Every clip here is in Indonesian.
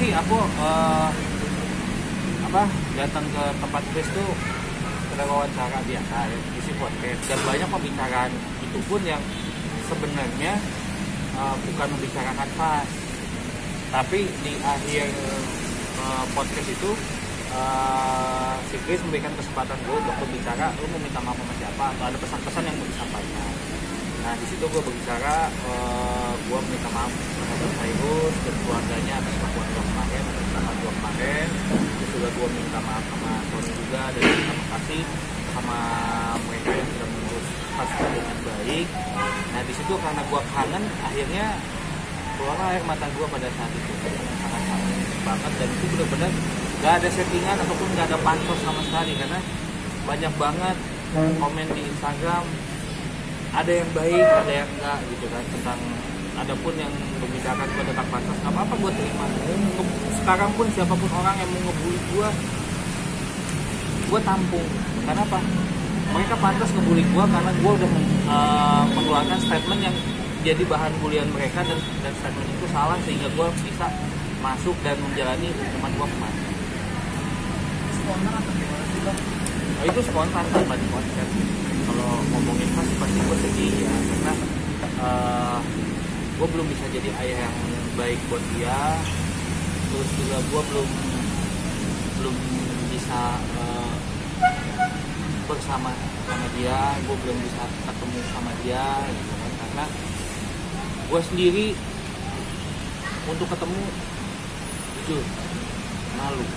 sih aku datang ke tempat Chris tuh kita wawancara biasa ya, isi podcast dan banyak pembicaraan itu pun yang sebenarnya bukan membicarakan pas, tapi di akhir podcast itu si Chris memberikan kesempatan gue untuk berbicara, lu mau minta maaf sama siapa atau ada pesan-pesan yang mau disampaikan. Nah di situ gue berbicara, gue minta maaf terhadap Cyrus dan keluarganya atas kelakuan gue kemarin, atas kesalahan gue kemarin. Terus juga gue minta maaf sama Tony juga dan terima kasih sama mereka yang sudah mengurus kasus dengan baik. Nah di situ karena gue kangen, akhirnya keluar air mata gue pada saat itu, sangat banget. Dan itu benar-benar gak ada settingan ataupun gak ada pansos sama sekali, karena banyak banget komen di Instagram, ada yang baik, ada yang enggak gitu kan, tentang ada pun yang membicarakan gue tentang pansos, gak apa-apa gue terima. Sekarang pun siapapun orang yang mau ngebully gue tampung. Karena apa? Mereka pantas ngebully gue karena gue udah mengeluarkan statement yang jadi bahan bulian mereka, dan statement itu salah sehingga gue bisa masuk dan menjalani hukuman gue kemarin. Spontan atau gimana sih Bang? Oh, itu spontan tanpa di konsep. Kalau ngomongin pasti gue sedih ya, karena gue belum bisa jadi ayah yang baik buat dia. Terus juga gue belum bisa bersama sama dia, gue belum bisa ketemu sama dia gitu kan, karena gue sendiri untuk ketemu jujur malu.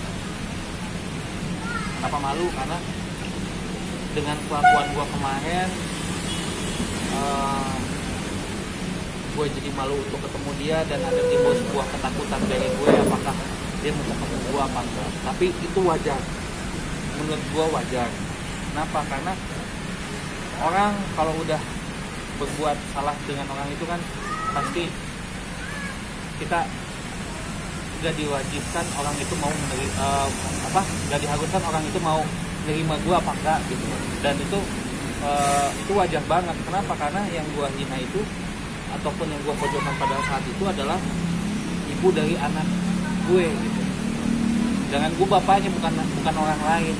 Kenapa malu? Karena dengan kelakuan gue kemarin, gue jadi malu untuk ketemu dia, dan ada timbul sebuah ketakutan dari gue apakah dia mau ketemu gue apa enggak. Tapi itu wajar, menurut gue wajar. Kenapa? Karena orang kalau udah berbuat salah dengan orang itu kan pasti kita udah diwajibkan orang itu mau menerima nggak diharuskan orang itu mau menerima gue apa enggak gitu. Dan itu wajar banget. Kenapa? Karena yang gue hina itu ataupun yang gue pojokkan pada saat itu adalah ibu dari anak gue gitu. Dengan gue bapaknya, bukan orang lain.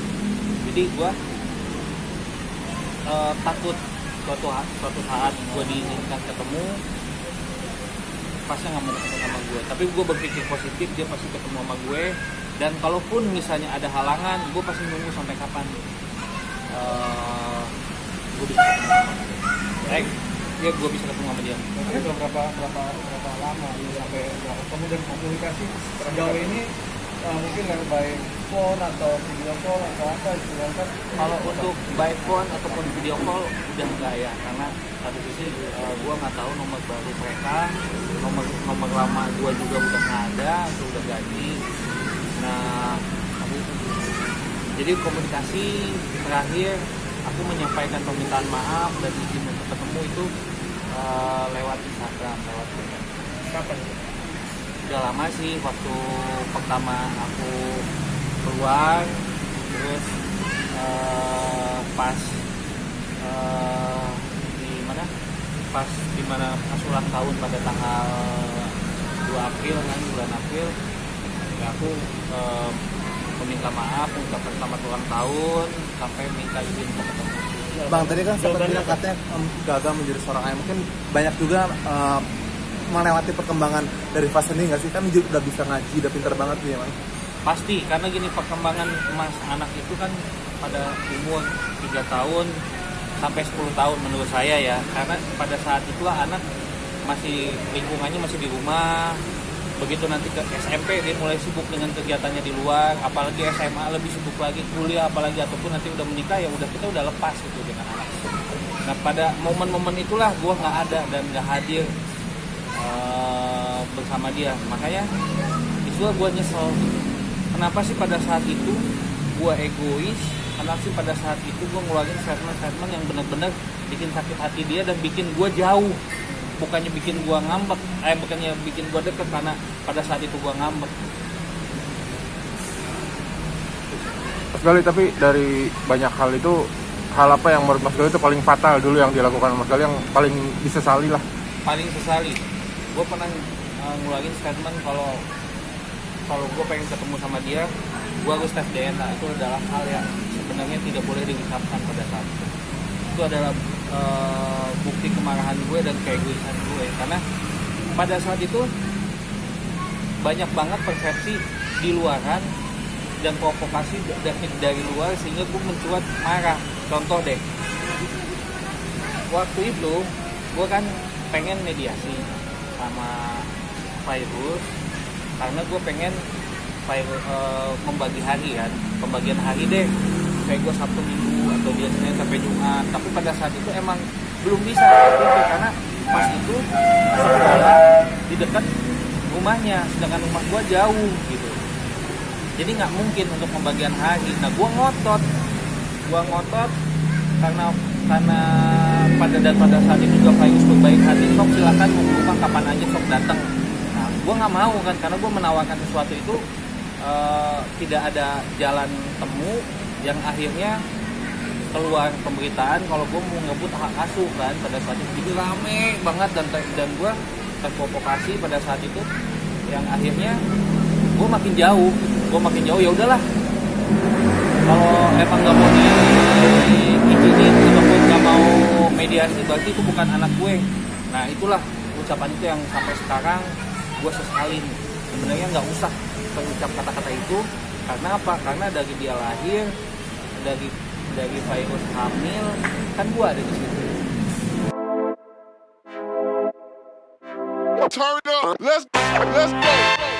Jadi gue takut suatu saat gue diizinkan ketemu, pasti nggak mau ketemu sama gue. Tapi gue berpikir positif, dia pasti ketemu sama gue. Dan kalaupun misalnya ada halangan, gue pasti nunggu sampai kapan gue bisa ketemu sama dia. Ya gue bisa ketemu sama dia. Maksudnya berapa lama ini sampai ketemu dan komunikasi sejauh ini? Mungkin by phone atau video call atau apa gitu kan? Kalau untuk by phone ataupun video call udah enggak ya, karena satu sisi gue nggak tahu nomor baru mereka, nomor lama gue juga udah nggak ada atau udah ganti. Nah jadi komunikasi terakhir aku menyampaikan permintaan maaf dan izin untuk ketemu itu lewat Instagram, lewat Twitter. Kapan? Udah lama sih, waktu pertama aku keluar, terus pas di mana pas ulang tahun pada tanggal 2 April kan, bulan April ya aku meminta maaf, mengucapkan selamat ulang tahun, sampai minta izin untuk ketemu. Bang, tadi kan sempat bilang katanya gagal menjadi seorang ayah. Mungkin banyak juga melewati perkembangan dari fase ini nggak sih? Kan udah bisa ngaji, udah pintar banget nih ya, Bang. Pasti, karena gini, perkembangan anak itu kan pada umur 3 tahun sampai 10 tahun menurut saya ya. Karena pada saat itulah anak masih lingkungannya masih di rumah. Begitu nanti ke SMP dia mulai sibuk dengan kegiatannya di luar, apalagi SMA lebih sibuk lagi, kuliah apalagi, ataupun nanti udah menikah ya udah, kita udah lepas gitu dengan anak. Nah pada momen-momen itulah gue nggak ada dan nggak hadir bersama dia. Makanya itulah gue nyesel. Kenapa sih pada saat itu gue egois? Kenapa sih pada saat itu gue ngeluarin statement yang benar-benar bikin sakit hati dia dan bikin gue jauh? Bukannya bikin gue ngambek, bukannya bikin gue deket, karena pada saat itu gue ngambek. Mas Gali, tapi dari banyak hal itu, hal apa yang menurut Mas Gali itu paling fatal dulu yang dilakukan Mas Gali, yang paling disesali lah? Paling sesali, gue pernah ngeluarin statement kalau kalau gue pengen ketemu sama dia, gue harus tes DNA. Itu adalah hal yang sebenarnya tidak boleh diucapkan pada saat itu adalah bukti kemarahan gue dan keegoisan gue, karena pada saat itu banyak banget persepsi di luaran dan provokasi dari luar sehingga gue mencuat marah. Contoh deh, waktu itu gue kan pengen mediasi sama Virus karena gue pengen membagi hari kan, pembagian hari deh, kayak gue Sabtu Minggu atau dia Senin sampai Jumat. Tapi pada saat itu emang belum bisa waktu itu, karena pas itu sekolah di dekat rumahnya, sedangkan rumah gue jauh gitu. Jadi nggak mungkin untuk pembagian hari. Nah gue ngotot karena pada saat itu juga Virus berbaik hati, sok silakan mau rumah kapan aja sok datang. Nah gue nggak mau kan, karena gue menawarkan sesuatu itu tidak ada jalan temu yang akhirnya keluar pemberitaan kalau gue mau ngebut hak asuh kan pada saat itu. Jadi rame banget dan gue terprovokasi pada saat itu yang akhirnya gue makin jauh ya udahlah, kalau emang nggak mau diizinin ataupun nggak mau mediasi berarti itu bukan anak gue. Nah itulah ucapan itu yang sampai sekarang gue sesalin. Sebenarnya nggak usah terucap kata-kata itu, karena apa? Karena dari dia lahir, dari Virus hamil, kan gue ada di situ. Turn up, let's go.